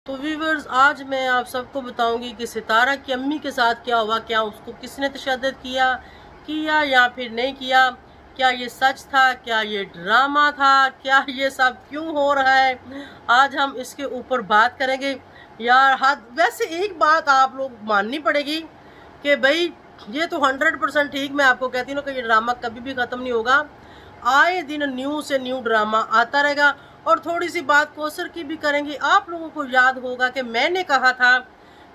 तो व्यूवर्स, आज मैं आप सबको बताऊंगी कि सितारा की अम्मी के साथ क्या हुआ, क्या उसको किसने तशद्दुद किया या फिर नहीं किया, क्या ये सच था, क्या ये ड्रामा था, क्या ये सब क्यों हो रहा है। आज हम इसके ऊपर बात करेंगे। यार वैसे एक बात आप लोग माननी पड़ेगी कि भाई ये तो 100% ठीक मैं आपको कहती हूँ कि ये ड्रामा कभी भी ख़त्म नहीं होगा। आए दिन न्यू से न्यू ड्रामा आता रहेगा। और थोड़ी सी बात कौसर की भी करेंगे। आप लोगों को याद होगा कि मैंने कहा था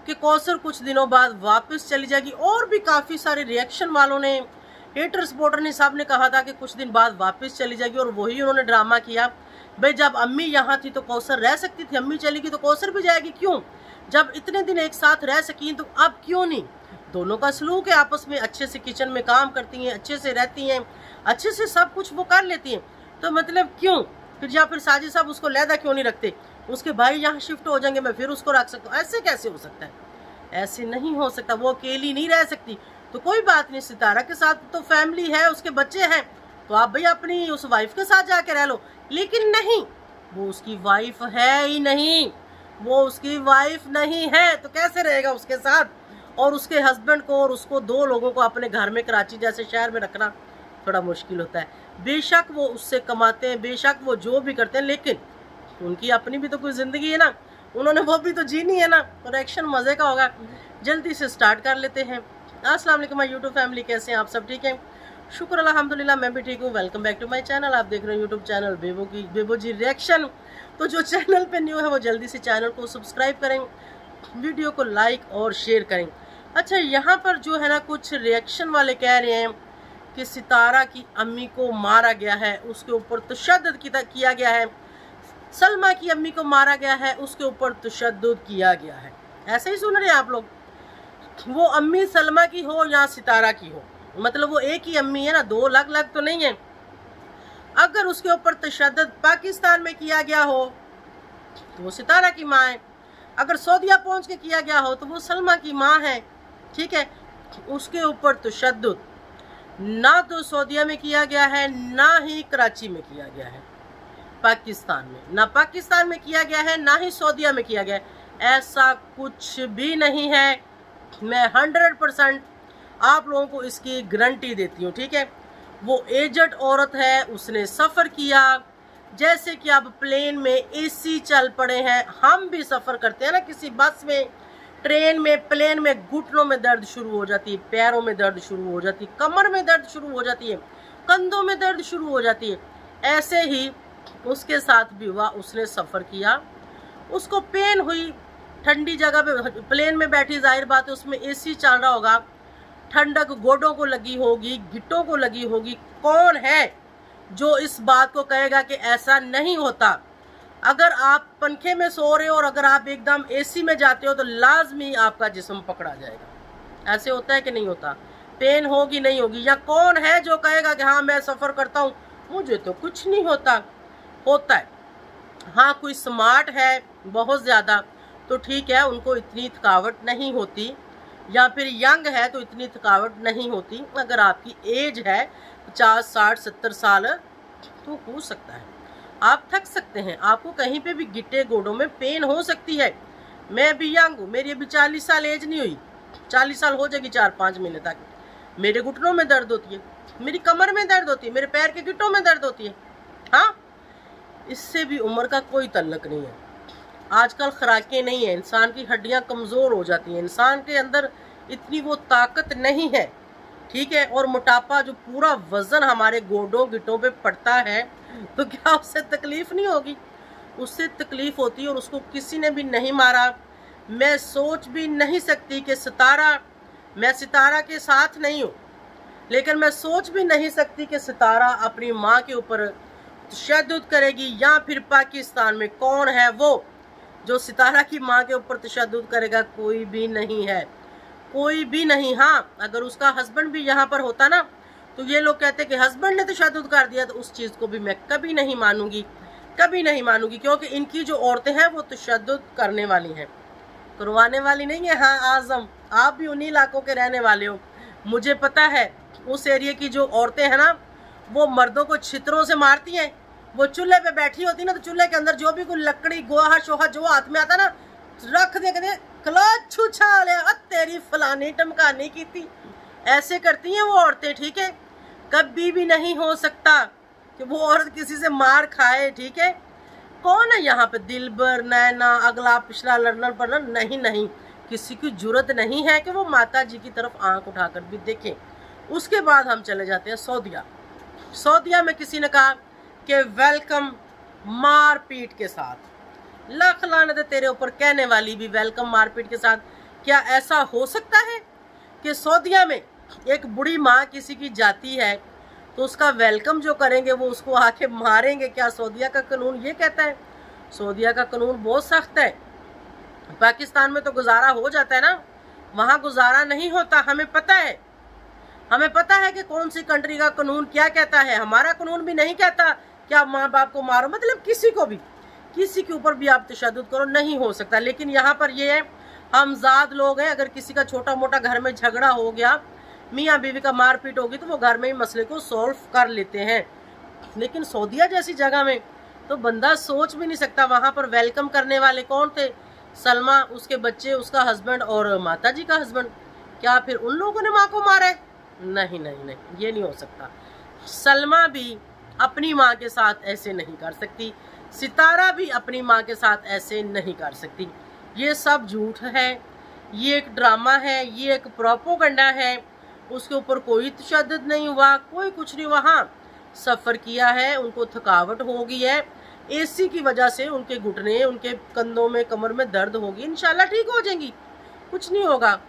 कि कौसर कुछ दिनों बाद वापस चली जाएगी, और भी काफ़ी सारे रिएक्शन वालों ने, हेटर सपोर्टर ने, सब ने कहा था कि कुछ दिन बाद वापस चली जाएगी। और वही उन्होंने ड्रामा किया। भाई जब अम्मी यहाँ थी तो कौसर रह सकती थी, अम्मी चलेगी तो कौसर भी जाएगी क्यों? जब इतने दिन एक साथ रह सकी तो अब क्यों नहीं? दोनों का सलूक है आपस में, अच्छे से किचन में काम करती हैं, अच्छे से रहती हैं, अच्छे से सब कुछ वो कर लेती हैं, तो मतलब क्यों फिर? या फिर साजिद साहब उसको लहदा क्यों नहीं रखते? उसके भाई यहाँ शिफ्ट हो जाएंगे, मैं फिर उसको रख सकता हूँ। ऐसे कैसे हो सकता है? ऐसे नहीं हो सकता। वो अकेली नहीं रह सकती। तो कोई बात नहीं, सितारा के साथ तो फैमिली है, उसके बच्चे हैं, तो आप भाई अपनी उस वाइफ के साथ जाके रह लो। लेकिन नहीं, वो उसकी वाइफ है ही नहीं, वो उसकी वाइफ नहीं है, तो कैसे रहेगा उसके साथ? और उसके हस्बैंड को और उसको, दो लोगों को अपने घर में, कराची जैसे शहर में रखना थोड़ा मुश्किल होता है। बेशक वो उससे कमाते हैं, बेशक वो जो भी करते हैं, लेकिन उनकी अपनी भी तो कोई ज़िंदगी है ना, उन्होंने वो भी तो जीनी है ना। और एक्शन मज़े का होगा। जल्दी से स्टार्ट कर लेते हैं। अस्सलाम वालेकुम माय यूट्यूब फैमिली, कैसे हैं आप सब? ठीक है, शुक्र अल्हम्दुलिल्लाह, मैं भी ठीक हूँ। Welcome back to my channel. आप देख रहे हैं YouTube channel Bebo ji reaction. तो जो चैनल पे न्यू है वो जल्दी से चैनल को सब्सक्राइब करें, वीडियो को लाइक और शेयर करें। अच्छा, यहाँ पर जो है ना, कुछ रिएक्शन वाले कह रहे हैं कि सितारा की अम्मी को मारा गया है, उसके ऊपर तशद्दुद किया गया है। सलमा की अम्मी को मारा गया है, उसके ऊपर तशद्दुद किया गया है। ऐसे ही सुन रहे हैं आप लोग? वो अम्मी सलमा की हो या सितारा की हो, मतलब वो एक ही अम्मी है ना, दो अलग अलग तो नहीं है। अगर उसके ऊपर तशद्दुद पाकिस्तान में किया गया हो तो वो सितारा की माँ है, अगर सऊदीया पहुंच के किया गया हो तो वो सलमा की माँ है। ठीक है, उसके ऊपर तशद्दुद ना तो सऊदीया में किया गया है, ना ही कराची में किया गया है। पाकिस्तान में ना, पाकिस्तान में किया गया है, ना ही सऊदीया में किया गया है। ऐसा कुछ भी नहीं है। मैं 100% आप लोगों को इसकी गारंटी देती हूँ। ठीक है, वो एजेड औरत है, उसने सफ़र किया। जैसे कि अब प्लेन में एसी चल पड़े हैं, हम भी सफ़र करते हैं ना, किसी बस में, ट्रेन में, प्लेन में, घुटनों में दर्द शुरू हो जाती है, पैरों में दर्द शुरू हो जाती है, कमर में दर्द शुरू हो जाती है, कंधों में दर्द शुरू हो जाती है। ऐसे ही उसके साथ भी हुआ। उसने सफ़र किया, उसको पेन हुई, ठंडी जगह पे प्लेन में बैठी, जाहिर बात है उसमें एसी चल रहा होगा, ठंडक गोडों को लगी होगी, गिट्टों को लगी होगी। कौन है जो इस बात को कहेगा कि ऐसा नहीं होता? अगर आप पंखे में सो रहे हो और अगर आप एकदम एसी में जाते हो तो लाजमी आपका जिस्म पकड़ा जाएगा। ऐसे होता है कि नहीं होता? पेन होगी नहीं होगी? या कौन है जो कहेगा कि हाँ मैं सफ़र करता हूँ, मुझे तो कुछ नहीं होता? होता है। हाँ, कोई स्मार्ट है बहुत ज़्यादा तो ठीक है, उनको इतनी थकावट नहीं होती, या फिर यंग है तो इतनी थकावट नहीं होती। अगर आपकी एज है 50, 60, 70 साल तो हो सकता है आप थक सकते हैं, आपको कहीं पे भी गिट्टे गोडों में पेन हो सकती है। मैं भी यंग हूँ, मेरी अभी 40 साल एज नहीं हुई, 40 साल हो जाएगी 4-5 महीने तक। मेरे घुटनों में दर्द होती है, मेरी कमर में दर्द होती है, मेरे पैर के गिट्टों में दर्द होती है। हाँ, इससे भी उम्र का कोई तल्लक नहीं है। आजकल खुराकें नहीं है, इंसान की हड्डियाँ कमज़ोर हो जाती हैं, इंसान के अंदर इतनी वो ताकत नहीं है। ठीक है, और मोटापा, जो पूरा वज़न हमारे गोडों गिट्टों पे पड़ता है, तो क्या उससे तकलीफ़ नहीं होगी? उससे तकलीफ़ होती है। और उसको किसी ने भी नहीं मारा। मैं सोच भी नहीं सकती कि मैं सितारा के साथ नहीं हूँ, लेकिन मैं सोच भी नहीं सकती कि सितारा अपनी माँ के ऊपर तशद्दुद करेगी। या फिर पाकिस्तान में कौन है वो जो सितारा की माँ के ऊपर तशद्दुद करेगा? कोई भी नहीं है, कोई भी नहीं। हाँ, अगर उसका हस्बैंड भी यहाँ पर होता ना, तो ये लोग कहते कि हस्बैंड ने तशद्दुद कर दिया, तो उस चीज़ को भी मैं कभी नहीं मानूंगी, कभी नहीं मानूंगी। क्योंकि इनकी जो औरतें हैं वो तशद्दुद करने वाली हैं, करवाने वाली नहीं है। हाँ आज़म, आप भी उन्हीं इलाकों के रहने वाले हो, मुझे पता है। उस एरिया की जो औरतें हैं ना, वो मर्दों को छितरों से मारती हैं। वो चूल्हे पे बैठी होती ना, तो चूल्हे के अंदर जो भी कोई लकड़ी, गोहा शोहा जो हाथ में आता ना, रख दे कहते क्लच छुछा लिया तेरी फलानी टमकानी की थी। ऐसे करती हैं वो औरतें, ठीक है। कभी भी नहीं हो सकता कि वो औरत किसी से मार खाए, ठीक है। कौन है यहाँ पे दिलबर, नैना, अगला पिछला, लड़न पड़न, नहीं नहीं, किसी की जुर्रत नहीं है कि वो माता जी की तरफ आंख उठाकर भी देखें। उसके बाद हम चले जाते हैं सऊदिया। सऊदिया में किसी ने कहा कि वेलकम मारपीट के साथ। लाख लानत तेरे ऊपर, कहने वाली भी वेलकम मारपीट के साथ। क्या ऐसा हो सकता है कि सऊदिया में एक बुढ़ी माँ किसी की जाती है तो उसका वेलकम जो करेंगे वो उसको आके मारेंगे? क्या सऊदिया का कानून ये कहता है? सऊदिया का कानून बहुत सख्त है। पाकिस्तान में तो गुजारा हो जाता है ना, वहाँ गुजारा नहीं होता। हमें पता है कि कौन सी कंट्री का कानून क्या कहता है। हमारा कानून भी नहीं कहता कि आप माँ बाप को मारो, मतलब किसी को भी, किसी के ऊपर भी आप तशद्दुद करो, नहीं हो सकता। लेकिन यहाँ पर ये है, हमजाद लोग हैं, अगर किसी का छोटा मोटा घर में झगड़ा हो गया, मियाँ बीवी का मारपीट होगी, तो वो घर में ही मसले को सॉल्व कर लेते हैं। लेकिन सऊदिया जैसी जगह में तो बंदा सोच भी नहीं सकता। वहाँ पर वेलकम करने वाले कौन थे? सलमा, उसके बच्चे, उसका हस्बैंड और माता जी का हस्बैंड। क्या फिर उन लोगों ने माँ को मारा है? नहीं नहीं नहीं, ये नहीं हो सकता। सलमा भी अपनी माँ के साथ ऐसे नहीं कर सकती, सितारा भी अपनी माँ के साथ ऐसे नहीं कर सकती। ये सब झूठ है, ये एक ड्रामा है, ये एक प्रोपोगंडा है। उसके ऊपर कोई तशद्दुद नहीं हुआ, कोई कुछ नहीं। वहाँ सफ़र किया है, उनको थकावट होगी है, एसी की वजह से उनके घुटने, उनके कंधों में, कमर में दर्द होगी, इंशाल्लाह ठीक हो जाएंगी, कुछ नहीं होगा।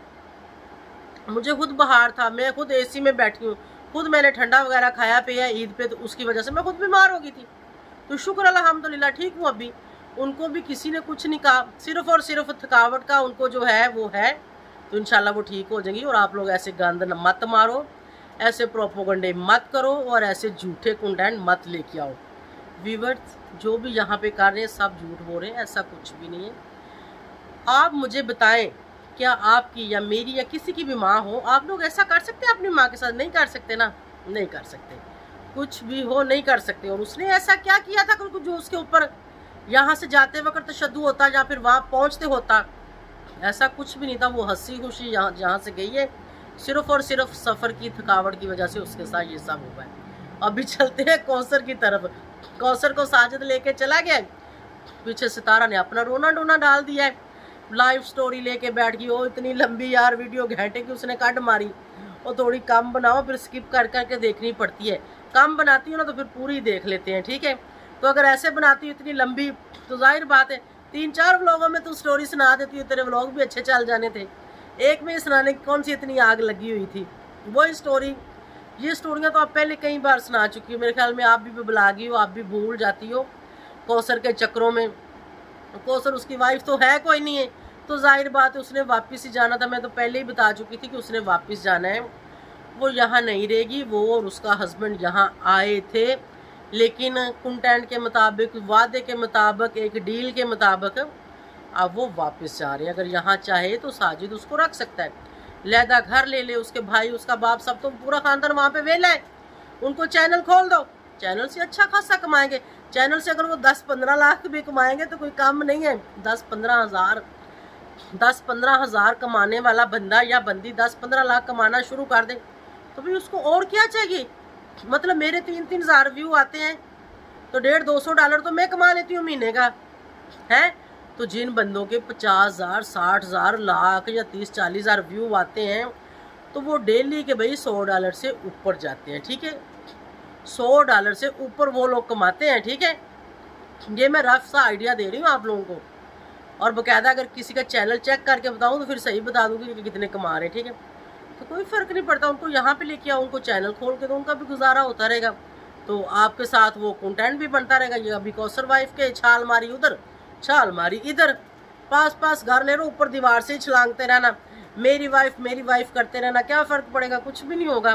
मुझे खुद बुखार था, मैं खुद एसी में बैठी हूँ, खुद मैंने ठंडा वगैरह खाया पिया ईद पे, तो उसकी वजह से मैं खुद बीमार हो गई थी। तो शुक्र अल्हम्दुलिल्लाह ठीक हूँ अभी। उनको भी किसी ने कुछ नहीं कहा, सिर्फ और सिर्फ थकावट का उनको जो है वो है, तो इंशाल्लाह वो ठीक हो जाएंगी। और आप लोग ऐसे गंद मत मारो, ऐसे प्रोपोगंडे मत करो और ऐसे झूठे कंटेंट मत लेके आओ। व्यूअर्स जो भी यहाँ पे कर रहे हैं सब झूठ बोल रहे हैं, ऐसा कुछ भी नहीं है। आप मुझे बताएं, क्या आपकी या मेरी या किसी की भी माँ हो, आप लोग ऐसा कर सकते हैं अपनी माँ के साथ? नहीं कर सकते ना, नहीं कर सकते, कुछ भी हो नहीं कर सकते। और उसने ऐसा क्या किया था जो उसके ऊपर यहाँ से जाते वक्त तशद्दुद होता या फिर वहाँ पहुँचते होता? ऐसा कुछ भी नहीं था। वो हंसी खुशी जहाँ से गई है, सिर्फ और सिर्फ सफ़र की थकावट की वजह से उसके साथ ये सब हुआ है। अभी चलते हैं कौसर की तरफ। कौसर को साजिद लेके चला गया, पीछे सितारा ने अपना रोना डोना डाल दिया है, लाइव स्टोरी लेके बैठ गई। वो इतनी लंबी यार वीडियो घंटे की उसने कट मारी। और थोड़ी कम बनाओ, फिर स्किप कर करके देखनी पड़ती है। कम बनाती हो ना तो फिर पूरी देख लेते हैं, ठीक है। तो अगर ऐसे बनाती हो इतनी लंबी, तो जाहिर बात है 3-4 व्लॉगों में तो स्टोरी सुना देती हो, तेरे व्लॉग भी अच्छे चल जाने थे। एक में सुनाने की कौन सी इतनी आग लगी हुई थी? वही स्टोरी, ये स्टोरियाँ तो आप पहले कई बार सुना चुकी हो। मेरे ख्याल में आप भी बुलागी हो, आप भी भूल जाती हो कौसर के चक्रों में। कौसर उसकी वाइफ तो है कोई नहीं है, तो जाहिर बात है उसने वापस ही जाना था। मैं तो पहले ही बता चुकी थी कि उसने वापस जाना है, वो यहाँ नहीं रहेगी। वो और उसका हस्बैंड यहाँ आए थे, लेकिन कंटेंट के मुताबिक, वादे के मुताबिक, एक डील के मुताबिक अब वो वापस जा रहे हैं। अगर यहाँ चाहे तो साजिद उसको रख सकता है, लहदा घर ले ले, उसके भाई, उसका बाप, सब तो पूरा खानदान वहाँ पे वेला है। उनको चैनल खोल दो, चैनल से अच्छा खासा कमाएंगे। चैनल से अगर वो 10-15 लाख भी कमाएंगे तो कोई काम नहीं है। 10-15 हज़ार कमाने वाला बंदा या बंदी 10-15 लाख कमाना शुरू कर दे तो भी उसको और क्या चाहिए? मतलब मेरे 3-3 हज़ार व्यू आते हैं तो $150-200 तो मैं कमा लेती हूँ महीने का, है। तो जिन बंदों के 50,000, 60,000, लाख या 30-40 हज़ार व्यू आते हैं तो वो डेली के भाई $100 से ऊपर जाते हैं, ठीक है। $100 से ऊपर वो लोग कमाते हैं, ठीक है। ये मैं रफ सा आइडिया दे रही हूँ आप लोगों को, और बाकायदा अगर किसी का चैनल चेक करके बताऊँ तो फिर सही बता दूँगी कि कितने कमा रहे हैं, ठीक है। तो कोई फ़र्क नहीं पड़ता, उनको यहाँ पे लेके आओ, उनको चैनल खोल के दो, उनका भी गुजारा होता रहेगा। तो आपके साथ वो कंटेंट भी बनता रहेगा। ये अभी कौसर वाइफ के छाल मारी उधर, छाल मारी इधर, पास घर ले लो, ऊपर दीवार से ही छलांगते रहना, मेरी वाइफ करते रहना, क्या फ़र्क पड़ेगा? कुछ भी नहीं होगा।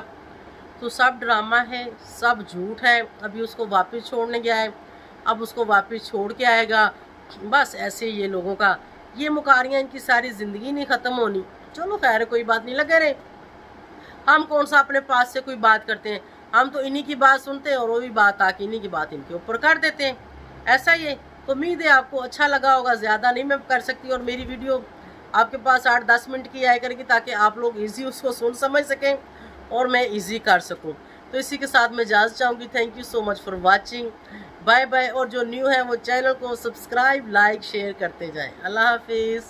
तो सब ड्रामा है, सब झूठ है। अभी उसको वापस छोड़ने गया है, अब उसको वापस छोड़ के आएगा। बस ऐसे ये लोगों का, ये मुकारियाँ, इनकी सारी ज़िंदगी नहीं ख़त्म होनी। चलो खैर, कोई बात नहीं, लगे रहे। हम कौन सा अपने पास से कोई बात करते हैं, हम तो इन्हीं की बात सुनते हैं और वो भी बात आके इन्हीं की बात इनके ऊपर कर देते हैं। ऐसा ये तो उम्मीद है आपको अच्छा लगा होगा। ज़्यादा नहीं मैं कर सकती और मेरी वीडियो आपके पास 8-10 मिनट की आया करेगी ताकि आप लोग ईजी उसको सुन समझ सकें और मैं ईजी कर सकूं। तो इसी के साथ मैं इजाज़त चाहूँगी। Thank you so much for watching. Bye bye. और जो न्यू है वो चैनल को सब्सक्राइब, लाइक, शेयर करते जाएं। अल्लाह हाफिज़।